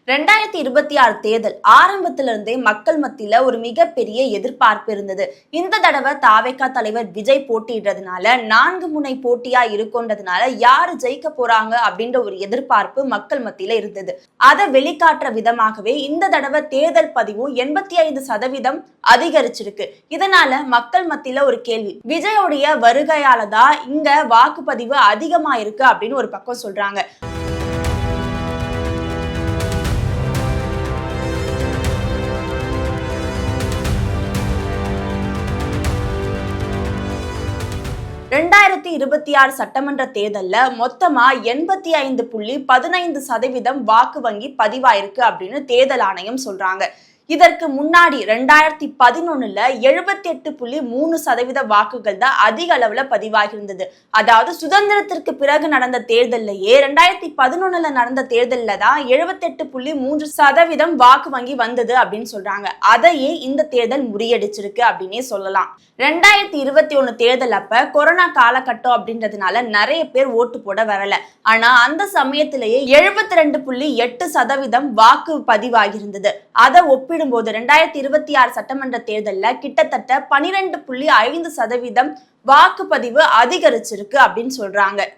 2026 தேர்தல் ஆரம்பத்திலிருந்தே மக்கள் மத்தியில ஒரு மிகப்பெரிய எதிர்பார்ப்பு இருந்தது. இந்த தடவை தாவேகா தலைவர் விஜய் போட்டியிடுறதுனால 4 முனை போட்டியா இருக்குன்றதுனால யாரு ஜெயிக்க போறாங்க அப்படின்ற ஒரு எதிர்பார்ப்பு மக்கள் மத்தியில இருந்தது. அதை வெளிக்காட்டுற விதமாகவே இந்த தடவை தேர்தல் பதிவும் 85% அதிகரிச்சிருக்கு. இதனால மக்கள் மத்தியில ஒரு கேள்வி, விஜயோடைய வருகையாலதான் இங்க வாக்குப்பதிவு அதிகமா இருக்கு அப்படின்னு ஒரு பக்கம் சொல்றாங்க. ரெண்டாயிரத்தி 26 சட்டமன்ற தேர்தல்ல மொத்தமா 85.15% வாக்கு வங்கி பதிவாயிருக்கு அப்படின்னு தேர்தல் ஆணையம் சொல்றாங்க. இதற்கு முன்னாடி 2011ல 78.3% வாக்குகள் தான் அதிக அளவுல பதிவாகியிருந்தது. அதாவது சுதந்திரத்திற்கு பிறகு நடந்த தேர்தலையே 2011ல நடந்த தேர்தல்ல தான் 78.3% வாக்கு வங்கி வந்தது அப்படின்னு சொல்றாங்க. அதையே இந்த தேர்தல் முறியடிச்சிருக்கு அப்படின்னே சொல்லலாம். 2021 தேர்தல் அப்ப கொரோனா காலகட்டம் அப்படின்றதுனால நிறைய பேர் ஓட்டு போட வரல. ஆனா அந்த சமயத்திலேயே 72.8% வாக்கு பதிவாகியிருந்தது. அதை ஒப்பிடும்போது 2026 சட்டமன்ற தேர்தல்ல கிட்டத்தட்ட 12.5% வாக்குப்பதிவு அதிகரிச்சிருக்கு அப்படின்னு சொல்றாங்க.